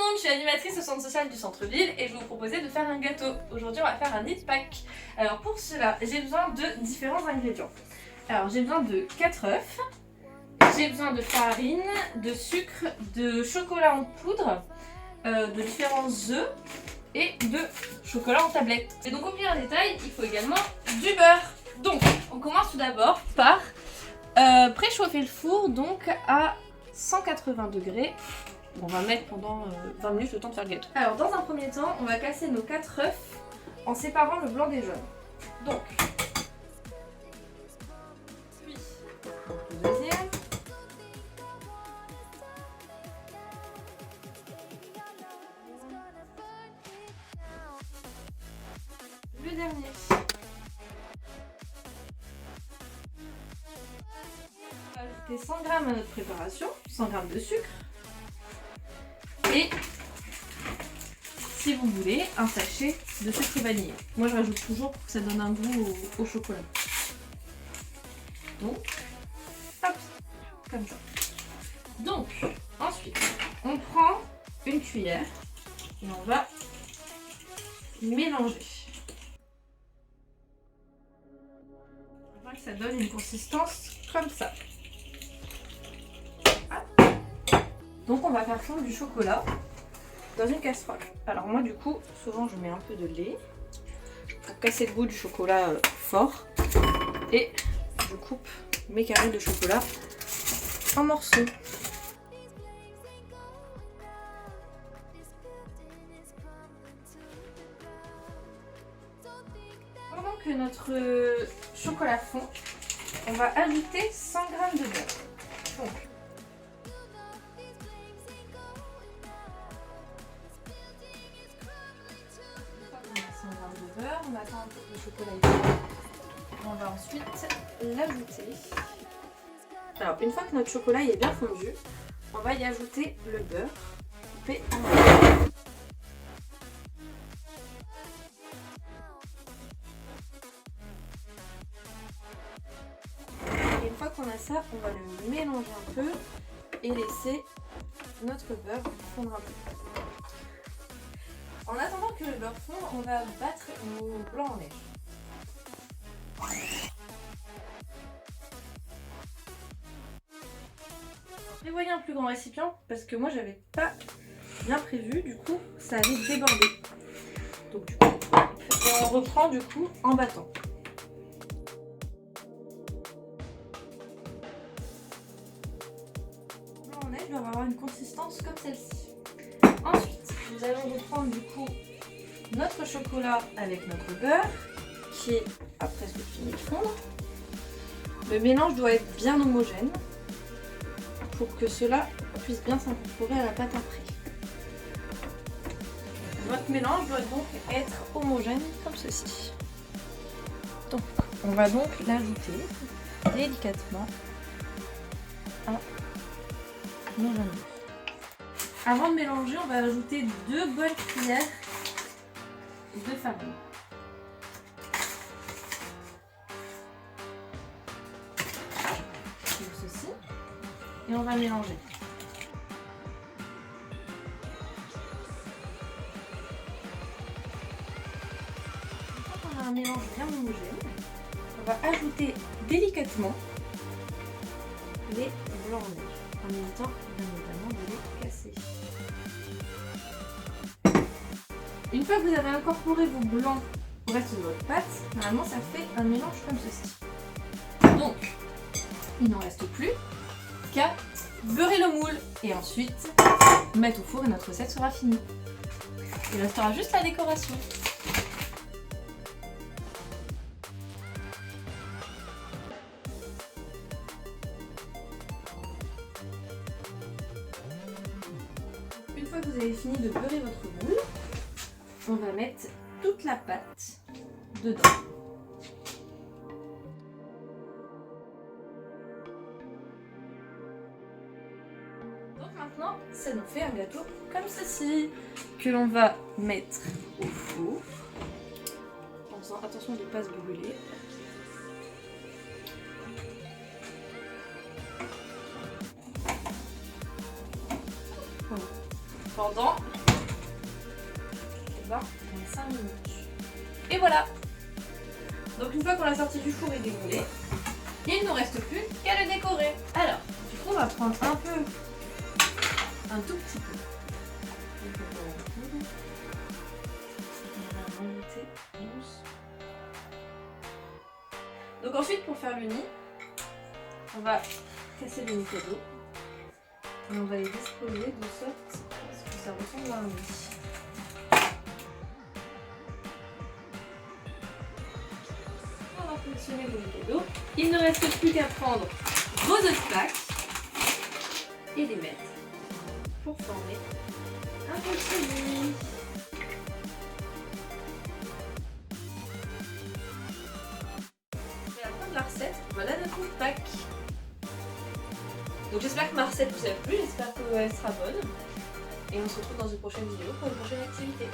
monde, je suis animatrice au centre social du centre-ville et je vais vous proposer de faire un gâteau. Aujourd'hui on va faire un eat pack. Alors pour cela, j'ai besoin de différents ingrédients. Alors j'ai besoin de 4 œufs, j'ai besoin de farine, de sucre, de chocolat en poudre, de différents œufs et de chocolat en tablette. Et donc au plus en détail, il faut également du beurre. Donc on commence tout d'abord par préchauffer le four donc à 180 degrés. On va mettre pendant 20 minutes le temps de faire le gâteau. Alors dans un premier temps, on va casser nos 4 œufs en séparant le blanc des jaunes. Donc, puis le deuxième. Le dernier. On va ajouter 100 g à notre préparation, 100 g de sucre. Et si vous voulez, un sachet de sucre vanillé. Moi je rajoute toujours pour que ça donne un goût au chocolat. Donc, hop, comme ça. Donc, ensuite, on prend une cuillère et on va mélanger. On voit que ça donne une consistance comme ça. Donc on va faire fondre du chocolat dans une casserole. Alors moi du coup, souvent je mets un peu de lait pour casser le goût du chocolat fort. Et je coupe mes carrés de chocolat en morceaux. Pendant que notre chocolat fond, on va ajouter 100 g de beurre. Donc, on attend un peu que le chocolat est fond. On va ensuite l'ajouter. Alors une fois que notre chocolat est bien fondu, on va y ajouter le beurre coupé en dés. Et une fois qu'on a ça, on va le mélanger un peu et laisser notre beurre fondre un peu. En attendant que le beurre fonde, on va battre nos blancs en neige. Prévoyez un plus grand récipient parce que moi j'avais pas bien prévu, du coup ça allait déborder. Donc du coup, on reprend du coup en battant. Le blanc en neige doit avoir une consistance comme celle-ci. Ensuite, nous allons reprendre du coup notre chocolat avec notre beurre qui a presque fini de fondre. Le mélange doit être bien homogène pour que cela puisse bien s'incorporer à la pâte après. Votre mélange doit donc être homogène comme ceci. Donc, on va donc l'ajouter délicatement à nos jaunes. Avant de mélanger, on va ajouter 2 bonnes cuillères de farine. Comme ceci. Et on va mélanger. Une fois qu'on a un mélange bien homogène, on va ajouter délicatement les blancs en neige. En évitant bien évidemment de les casser. Une fois que vous avez incorporé vos blancs au reste de votre pâte, normalement ça fait un mélange comme ceci. Donc, il n'en reste plus qu'à beurrer le moule et ensuite mettre au four et notre recette sera finie. Il restera juste la décoration. Une fois que vous avez fini de beurrer votre moule, on va mettre toute la pâte dedans. Donc maintenant, ça nous fait un gâteau comme ceci, que l'on va mettre au four, en faisant attention de ne pas se brûler. Voilà. Pendant recevoir dans 5 minutes. Et voilà! Donc une fois qu'on l'a sorti du four et déroulé, il ne nous reste plus qu'à le décorer. Alors, du coup on va prendre un tout petit peu. On va remonter douce. Donc ensuite pour faire le nid, on va casser les nicolos et on va les disposer de sorte à ce que ça ressemble à un nid. On va positionner vos nicolos. Il ne reste plus qu'à prendre vos autres plaques et les mettre pour former un petit nid. C'est la fin de la recette. Voilà notre nid pack. Donc j'espère que ma recette vous a plu, j'espère qu'elle sera bonne. Et on se retrouve dans une prochaine vidéo pour une prochaine activité.